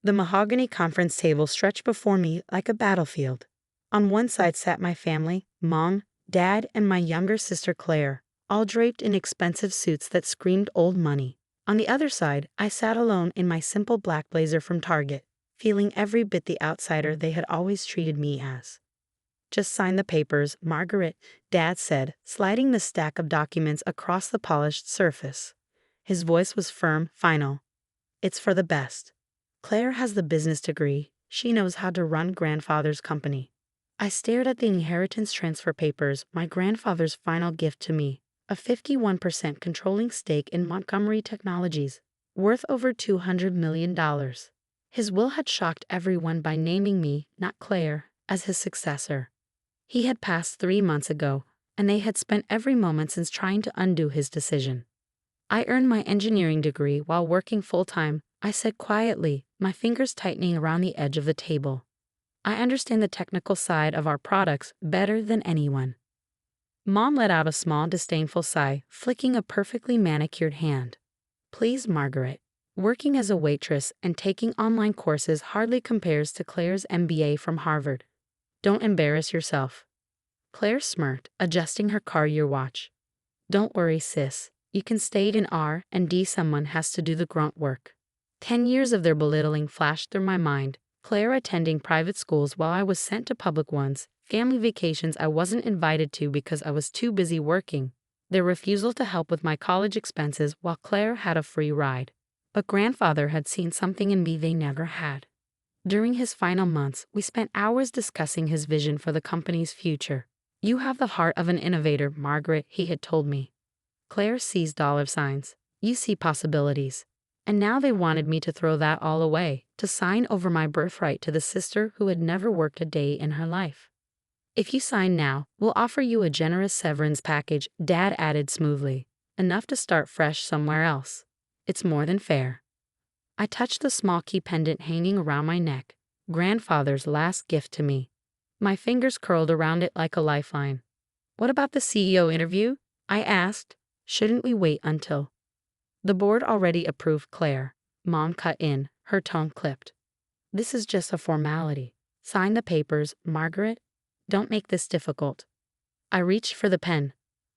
The mahogany conference table stretched before me like a battlefield. On one side sat my family, Mom, Dad, and my younger sister Claire, all draped in expensive suits that screamed old money. On the other side, I sat alone in my simple black blazer from Target, feeling every bit the outsider they had always treated me as. "Just sign the papers, Margaret," Dad said, sliding the stack of documents across the polished surface. His voice was firm, final. "It's for the best. Claire has the business degree. She knows how to run grandfather's company." I stared at the inheritance transfer papers, my grandfather's final gift to me, a 51% controlling stake in Montgomery Technologies, worth over $200 million. His will had shocked everyone by naming me, not Claire, as his successor. He had passed 3 months ago, and they had spent every moment since trying to undo his decision. "I earned my engineering degree while working full-time," I said quietly, my fingers tightening around the edge of the table. "I understand the technical side of our products better than anyone." Mom let out a small, disdainful sigh, flicking a perfectly manicured hand. "Please, Margaret. Working as a waitress and taking online courses hardly compares to Claire's MBA from Harvard. Don't embarrass yourself." Claire smirked, adjusting her car-year watch. "Don't worry, sis. You can stay in R&D. Someone has to do the grunt work." 10 years of their belittling flashed through my mind. Claire attending private schools while I was sent to public ones, family vacations I wasn't invited to because I was too busy working, their refusal to help with my college expenses while Claire had a free ride. But grandfather had seen something in me they never had. During his final months, we spent hours discussing his vision for the company's future. "You have the heart of an innovator, Margaret," he had told me. "Claire sees dollar signs. You see possibilities." And now they wanted me to throw that all away, to sign over my birthright to the sister who had never worked a day in her life. "If you sign now, we'll offer you a generous severance package," Dad added smoothly. "Enough to start fresh somewhere else. It's more than fair." I touched the small key pendant hanging around my neck, grandfather's last gift to me. My fingers curled around it like a lifeline. "What about the CEO interview?" I asked. "Shouldn't we wait until—" "The board already approved Claire," Mom cut in, her tone clipped. "This is just a formality. Sign the papers, Margaret. Don't make this difficult." I reached for the pen.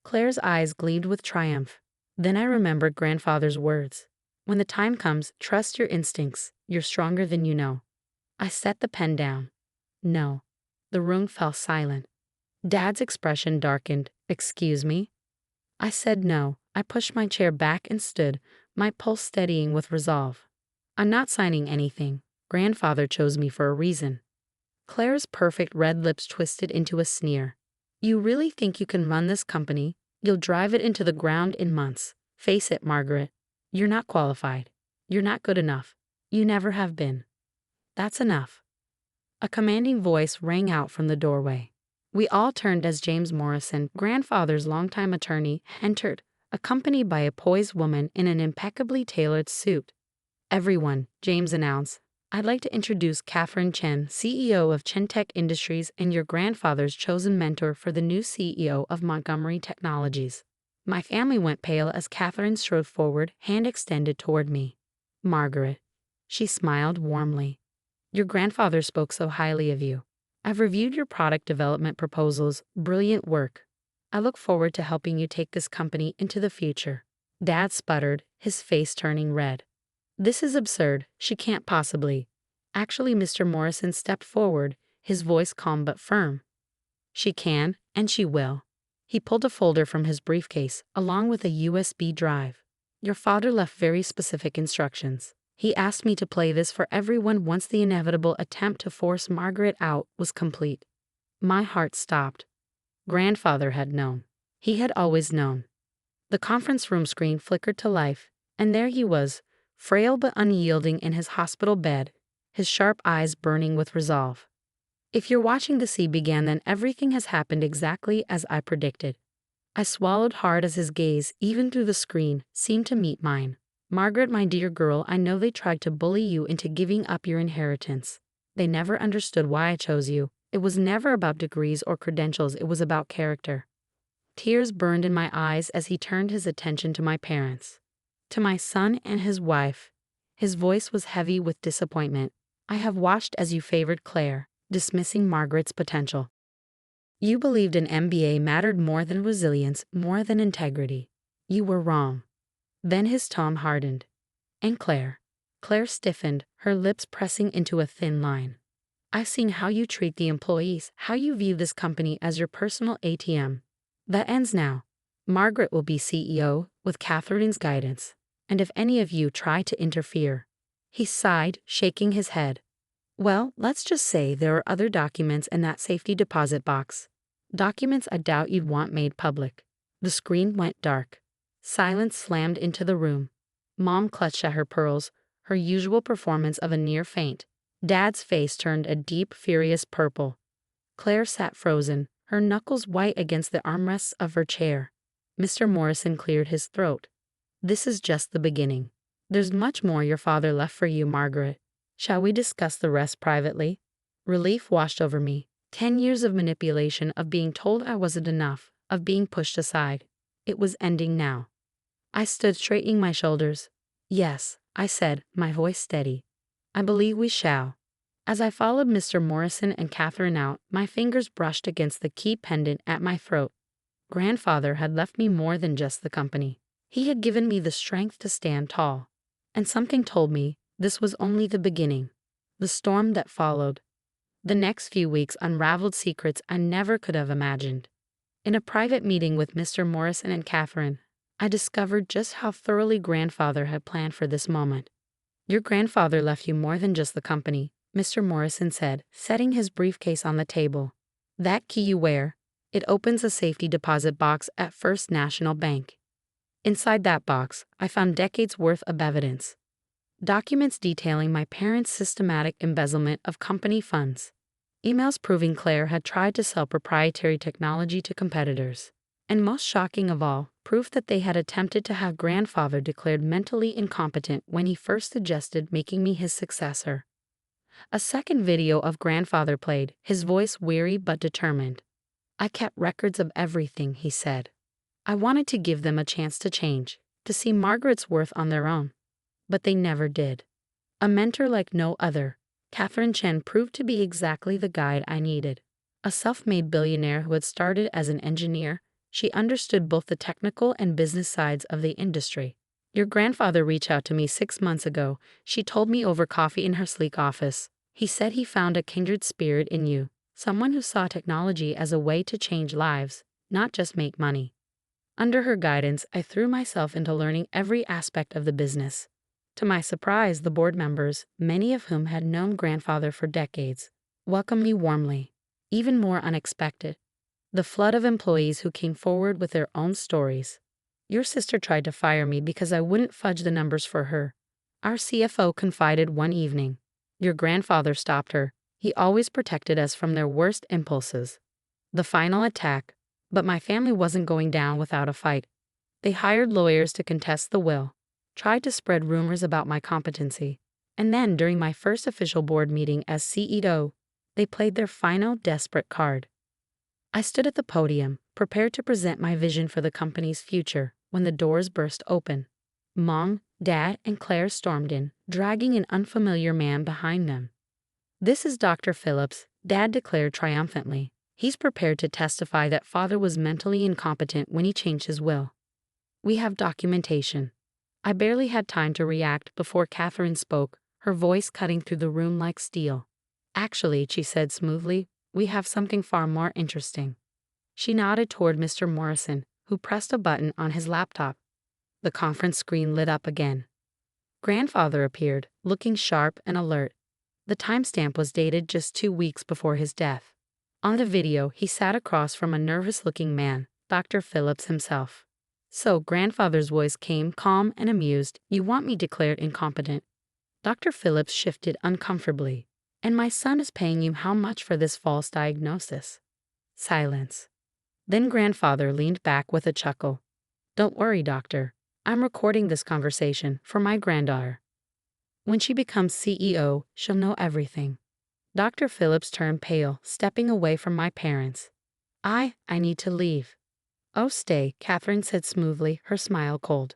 Claire's eyes gleamed with triumph. Then I remembered grandfather's words. "When the time comes, trust your instincts. You're stronger than you know." I set the pen down. "No." The room fell silent. Dad's expression darkened. "Excuse me?" I said no. I pushed my chair back and stood, my pulse steadying with resolve. "I'm not signing anything. Grandfather chose me for a reason." Claire's perfect red lips twisted into a sneer. "You really think you can run this company? You'll drive it into the ground in months. Face it, Margaret. You're not qualified. You're not good enough. You never have been." "That's enough." A commanding voice rang out from the doorway. We all turned as James Morrison, grandfather's longtime attorney, entered, accompanied by a poised woman in an impeccably tailored suit. "Everyone," James announced, "I'd like to introduce Catherine Chen, CEO of Chen Tech Industries and your grandfather's chosen mentor for the new CEO of Montgomery Technologies." My family went pale as Catherine strode forward, hand extended toward me. "Margaret." She smiled warmly. "Your grandfather spoke so highly of you. I've reviewed your product development proposals. Brilliant work. I look forward to helping you take this company into the future." Dad sputtered, his face turning red. "This is absurd. She can't possibly." Actually, Mr. Morrison stepped forward, his voice calm but firm. "She can, and she will." He pulled a folder from his briefcase, along with a USB drive. "Your father left very specific instructions. He asked me to play this for everyone once the inevitable attempt to force Margaret out was complete." My heart stopped. Grandfather had known. He had always known. The conference room screen flickered to life, and there he was, frail but unyielding in his hospital bed, his sharp eyes burning with resolve. "If you're watching the sea began, then everything has happened exactly as I predicted." I swallowed hard as his gaze, even through the screen, seemed to meet mine. "Margaret, my dear girl, I know they tried to bully you into giving up your inheritance. They never understood why I chose you. It was never about degrees or credentials, it was about character." Tears burned in my eyes as he turned his attention to my parents. To my son and his wife. His voice was heavy with disappointment. I have watched as you favored Claire, dismissing Margaret's potential. You believed an MBA mattered more than resilience, more than integrity. You were wrong. Then his tone hardened. And Claire? Claire stiffened, her lips pressing into a thin line. I've seen how you treat the employees, how you view this company as your personal ATM. That ends now. Margaret will be CEO, with Catherine's guidance. And if any of you try to interfere. He sighed, shaking his head. Well, let's just say there are other documents in that safety deposit box. Documents I doubt you'd want made public. The screen went dark. Silence slammed into the room. Mom clutched at her pearls, her usual performance of a near faint. Dad's face turned a deep, furious purple. Claire sat frozen, her knuckles white against the armrests of her chair. Mr. Morrison cleared his throat. This is just the beginning. There's much more your father left for you, Margaret. Shall we discuss the rest privately? Relief washed over me. 10 years of manipulation, of being told I wasn't enough, of being pushed aside. It was ending now. I stood straightening my shoulders. Yes, I said, my voice steady. I believe we shall. As I followed Mr. Morrison and Catherine out, my fingers brushed against the key pendant at my throat. Grandfather had left me more than just the company. He had given me the strength to stand tall. And something told me this was only the beginning. The storm that followed. The next few weeks unraveled secrets I never could have imagined. In a private meeting with Mr. Morrison and Catherine, I discovered just how thoroughly Grandfather had planned for this moment. Your grandfather left you more than just the company, Mr. Morrison said, setting his briefcase on the table. That key you wear, it opens a safety deposit box at First National Bank. Inside that box, I found decades' worth of evidence. Documents detailing my parents' systematic embezzlement of company funds. Emails proving Claire had tried to sell proprietary technology to competitors. And most shocking of all, proof that they had attempted to have Grandfather declared mentally incompetent when he first suggested making me his successor. A second video of Grandfather played, his voice weary but determined. I kept records of everything, he said. I wanted to give them a chance to change, to see Margaret's worth on their own. But they never did. A mentor like no other, Catherine Chen proved to be exactly the guide I needed. A self-made billionaire who had started as an engineer, she understood both the technical and business sides of the industry. Your grandfather reached out to me 6 months ago, she told me over coffee in her sleek office. He said he found a kindred spirit in you, someone who saw technology as a way to change lives, not just make money. Under her guidance, I threw myself into learning every aspect of the business. To my surprise, the board members, many of whom had known Grandfather for decades, welcomed me warmly. Even more unexpected, the flood of employees who came forward with their own stories. Your sister tried to fire me because I wouldn't fudge the numbers for her. Our CFO confided one evening. Your grandfather stopped her. He always protected us from their worst impulses. The final attack. But my family wasn't going down without a fight. They hired lawyers to contest the will, tried to spread rumors about my competency, and then during my first official board meeting as CEO, they played their final desperate card. I stood at the podium, prepared to present my vision for the company's future, when the doors burst open. Mom, Dad, and Claire stormed in, dragging an unfamiliar man behind them. This is Dr. Phillips, Dad declared triumphantly. He's prepared to testify that Father was mentally incompetent when he changed his will. We have documentation. I barely had time to react before Catherine spoke, her voice cutting through the room like steel. Actually, she said smoothly, we have something far more interesting. She nodded toward Mr. Morrison, who pressed a button on his laptop. The conference screen lit up again. Grandfather appeared, looking sharp and alert. The timestamp was dated just 2 weeks before his death. On the video, he sat across from a nervous-looking man, Dr. Phillips himself. So Grandfather's voice came calm and amused. You want me declared incompetent. Dr. Phillips shifted uncomfortably. And my son is paying you how much for this false diagnosis? Silence. Then Grandfather leaned back with a chuckle. Don't worry, doctor. I'm recording this conversation for my granddaughter. When she becomes CEO, she'll know everything. Dr. Phillips turned pale, stepping away from my parents. I need to leave. Oh, stay, Catherine said smoothly, her smile cold.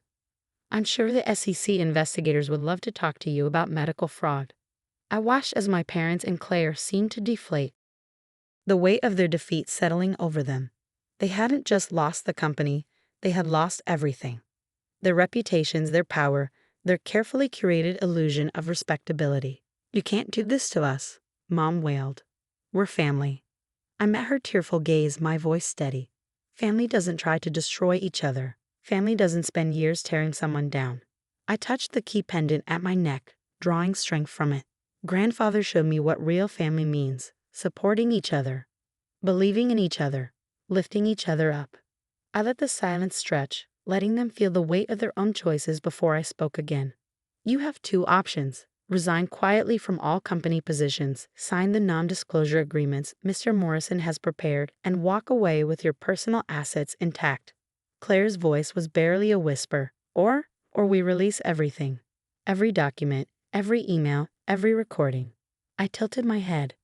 I'm sure the SEC investigators would love to talk to you about medical fraud. I watched as my parents and Claire seemed to deflate, the weight of their defeat settling over them. They hadn't just lost the company, they had lost everything. Their reputations, their power, their carefully curated illusion of respectability. You can't do this to us, Mom wailed. We're family. I met her tearful gaze, my voice steady. Family doesn't try to destroy each other. Family doesn't spend years tearing someone down. I touched the key pendant at my neck, drawing strength from it. Grandfather showed me what real family means, supporting each other, believing in each other, lifting each other up. I let the silence stretch, letting them feel the weight of their own choices before I spoke again. You have two options. Resign quietly from all company positions, sign the non-disclosure agreements Mr. Morrison has prepared, and walk away with your personal assets intact. Claire's voice was barely a whisper. Or we release everything. Every document, every email, every recording. I tilted my head.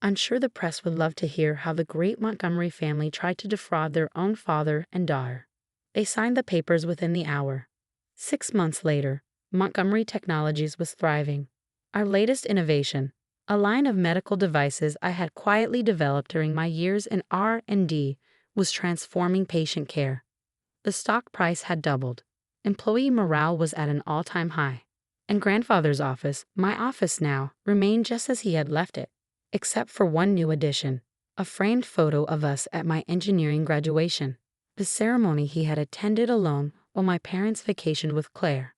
I'm sure the press would love to hear how the great Montgomery family tried to defraud their own father and daughter. They signed the papers within the hour. 6 months later, Montgomery Technologies was thriving. Our latest innovation, a line of medical devices I had quietly developed during my years in R&D, was transforming patient care. The stock price had doubled. Employee morale was at an all-time high. And grandfather's office, my office now, remained just as he had left it, except for one new addition, a framed photo of us at my engineering graduation, the ceremony he had attended alone while my parents vacationed with Claire.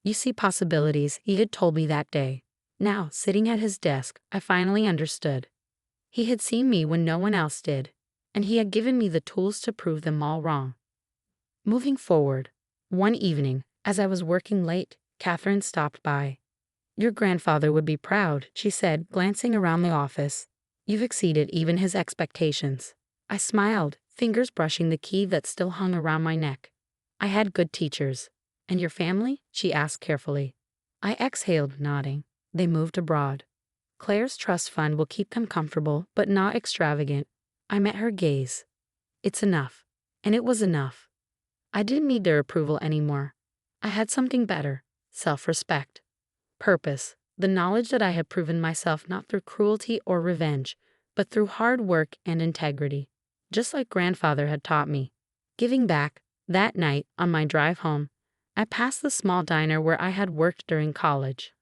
You see possibilities, he had told me that day. Now, sitting at his desk, I finally understood. He had seen me when no one else did, and he had given me the tools to prove them all wrong. Moving forward, one evening, as I was working late, Catherine stopped by. Your grandfather would be proud, she said, glancing around the office. You've exceeded even his expectations. I smiled, fingers brushing the key that still hung around my neck. I had good teachers. And your family? She asked carefully. I exhaled, nodding. They moved abroad. Claire's trust fund will keep them comfortable, but not extravagant. I met her gaze. It's enough. And it was enough. I didn't need their approval anymore. I had something better, self-respect. Purpose, the knowledge that I had proven myself not through cruelty or revenge, but through hard work and integrity, just like grandfather had taught me. Giving back, that night, on my drive home, I passed the small diner where I had worked during college.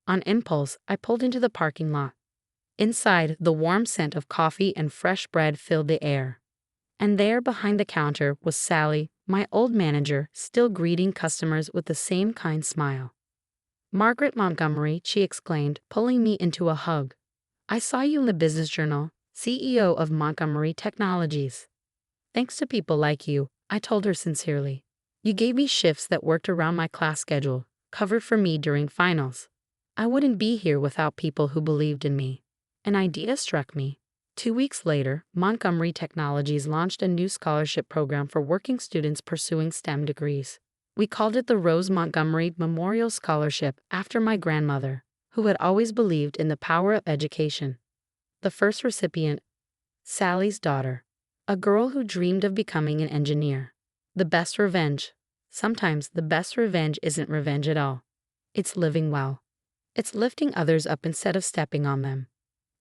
On impulse, I pulled into the parking lot. Inside, the warm scent of coffee and fresh bread filled the air. And there, behind the counter, was Sally, my old manager, still greeting customers with the same kind smile. Margaret Montgomery, she exclaimed, pulling me into a hug. I saw you in the Business Journal, CEO of Montgomery Technologies. Thanks to people like you, I told her sincerely. You gave me shifts that worked around my class schedule, covered for me during finals. I wouldn't be here without people who believed in me. An idea struck me. 2 weeks later, Montgomery Technologies launched a new scholarship program for working students pursuing STEM degrees. We called it the Rose Montgomery Memorial Scholarship after my grandmother, who had always believed in the power of education. The first recipient, Sally's daughter, a girl who dreamed of becoming an engineer. The best revenge. Sometimes the best revenge isn't revenge at all. It's living well. It's lifting others up instead of stepping on them.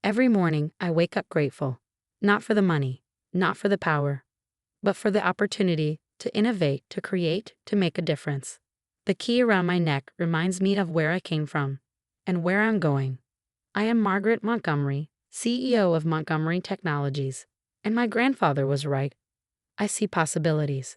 Every morning, I wake up grateful. Not for the money, not for the power, but for the opportunity to innovate, to create, to make a difference. The key around my neck reminds me of where I came from and where I'm going. I am Margaret Montgomery, CEO of Montgomery Technologies, and my grandfather was right. I see possibilities.